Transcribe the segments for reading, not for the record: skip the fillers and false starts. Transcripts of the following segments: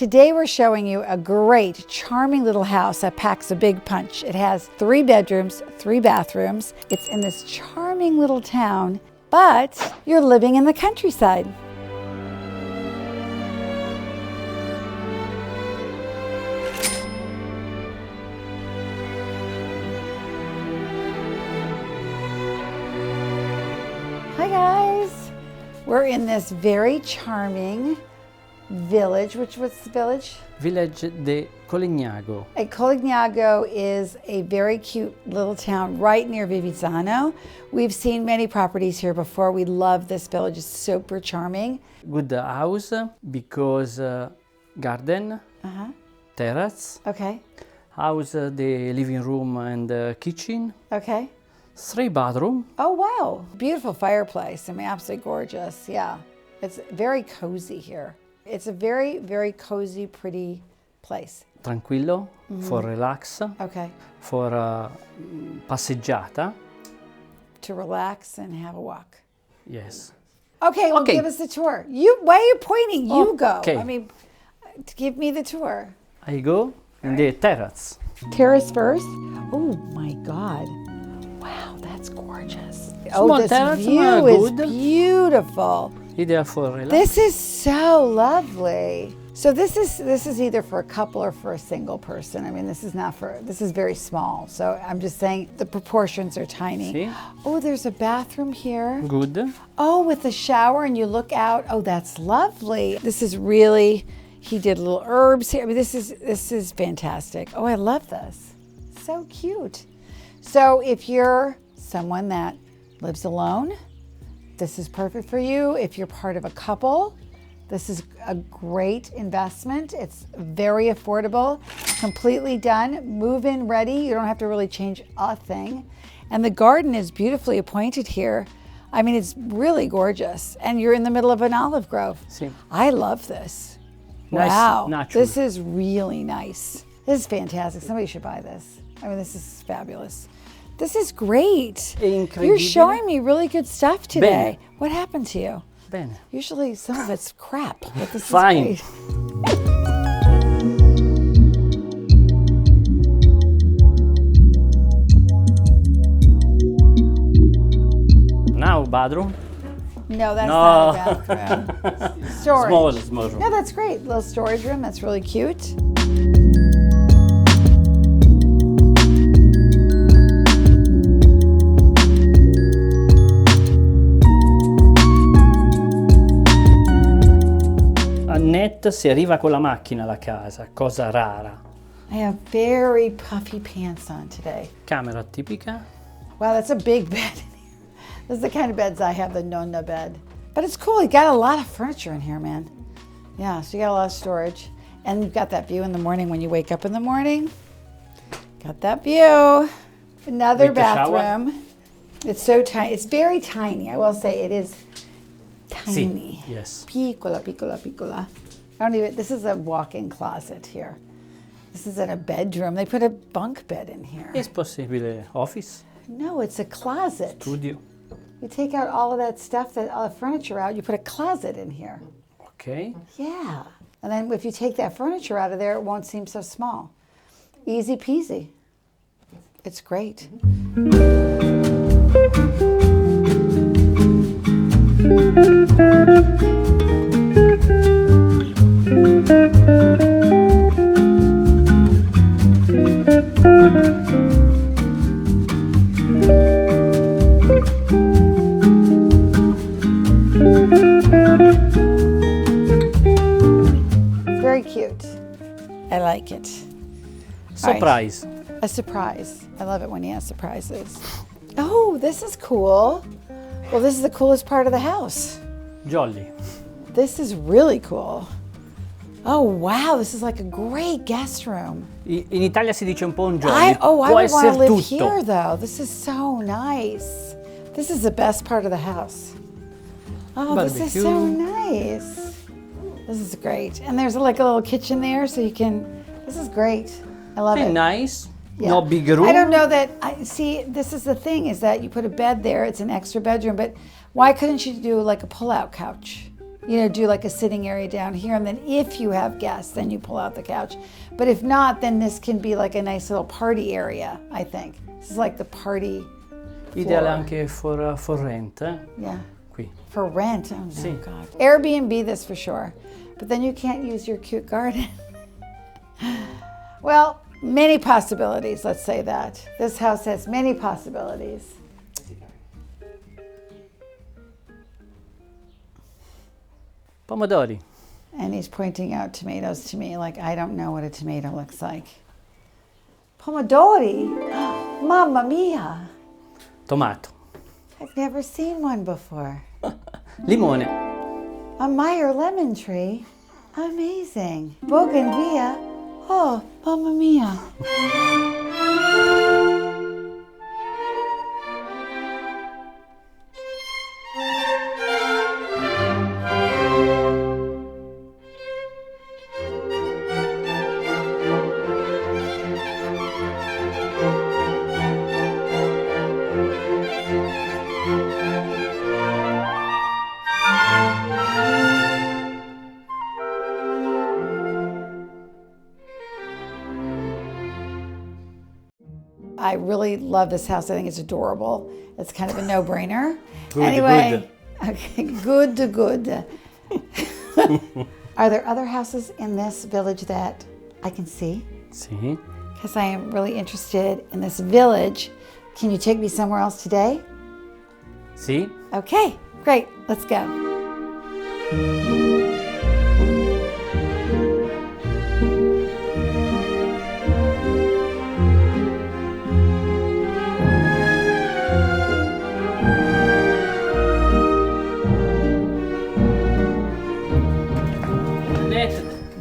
Today we're showing you a great, charming little house that packs a big punch. It has 3 bedrooms, 3 bathrooms. It's in this charming little town, but you're living in the countryside. Hi guys, we're in this very charming village. What's the village? Village de Collegnago. Collegnago is a very cute little town right near Vivizzano. We've seen many properties here before. We love this village. It's super charming. Good house because garden, terrace. Okay. House, the living room and kitchen. Okay. 3 bathroom. Oh wow, beautiful fireplace. I mean, absolutely gorgeous. Yeah, it's very cozy here. It's a very, very cozy, pretty place. Tranquillo for relax. Okay. For passeggiata. To relax and have a walk. Yes. Okay, well, give us the tour. Why are you pointing? You go. Okay. I mean, give me the tour. I go in the terrace. Terrace first. Oh my God. Wow, that's gorgeous. Small this terrace, view is good. Beautiful. Ideal for relax. This is so lovely. So this is either for a couple or for a single person. I mean, this is very small. So I'm just saying the proportions are tiny. See? Oh, there's a bathroom here. Good. Oh, with a shower and you look out. Oh, that's lovely. This is really, he did little herbs here. I mean, this is fantastic. Oh, I love this. So cute. So if you're someone that lives alone, this is perfect for you. If you're part of a couple, this is a great investment. It's very affordable, completely done, move-in ready. You don't have to really change a thing. And the garden is beautifully appointed here. I mean, it's really gorgeous. And you're in the middle of an olive grove. See. I love this. Nice, wow, natural. This is really nice. This is fantastic. Somebody should buy this. I mean, this is fabulous. This is great. Incredibile. You're showing me really good stuff today. Bene. What happened to you? Bene. Usually some of it's crap, but this Fine. is great. Now bathroom. No, that's No. not a bathroom. Storage. Small room. No, that's great. Little storage room. That's really cute. A net si arriva con la macchina alla casa, cosa rara. I have very puffy pants on today. Camera tipica. Wow, that's a big bed in here. This is the kind of beds I have, the nonna bed. But it's cool. You got a lot of furniture in here, man. Yeah, so you got a lot of storage. And you've got that view in the morning when you wake up in the morning. Got that view. Another With the shower? bathroom. It's so tiny. It's very tiny. I will say it is tiny. Sì, yes. Piccola, piccola, piccola. This is a walk-in closet here. This is in a bedroom. They put a bunk bed in here. È possibile office, No, it's a closet. studio. You take out all of that stuff, all the furniture out, you put a closet in here. Ok. Yeah. And then if you take that furniture out of there, it won't seem so small. Easy peasy. It's great. Very cute. I like it. Surprise. A surprise. I love it when he has surprises. Oh, this is cool. Well, this is the coolest part of the house. Jolly. This is really cool. Oh, wow. This is like a great guest room. In Italia si dice un po' un jolly. I Può would want to essere live tutto. here, though. This is so nice. This is the best part of the house. Oh, this is so Barbecue. nice. This is great. And there's like a little kitchen there, so you can, this is great. I love È it. nice. Yeah. No big room. I don't know that, see, this is the thing, is that you put a bed there, it's an extra bedroom, but why couldn't you do like a pull-out couch? do like a sitting area down here. And then if you have guests, then you pull out the couch. But if not, then this can be like a nice little party area, I think. This is like the party Ideale floor. anche for rent, eh? Yeah. Qui. For rent? Oh, no, Sì. God. Airbnb this for sure. But then you can't use your cute garden. Well, many possibilities, let's say that. This house has many possibilities. Pomodori. And he's pointing out tomatoes to me like I don't know what a tomato looks like. Pomodori? Mamma mia! Tomato. I've never seen one before. Limone. A Meyer lemon tree? Amazing. Bougainvillea? Oh, mamma mia. I really love this house. I think it's adorable. It's kind of a no-brainer. Anyway, okay, good. Are there other houses in this village that I can see? Sì. Because I am really interested in this village. Can you take me somewhere else today? Sì. Okay, great. Let's go.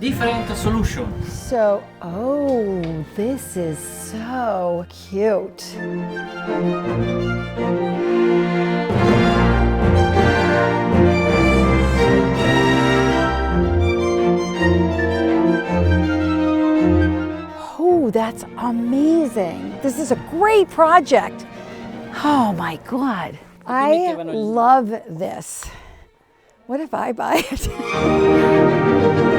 Different solution. So, oh, this is so cute. Oh, that's amazing. This is a great project. Oh my God. I love this. What if I buy it?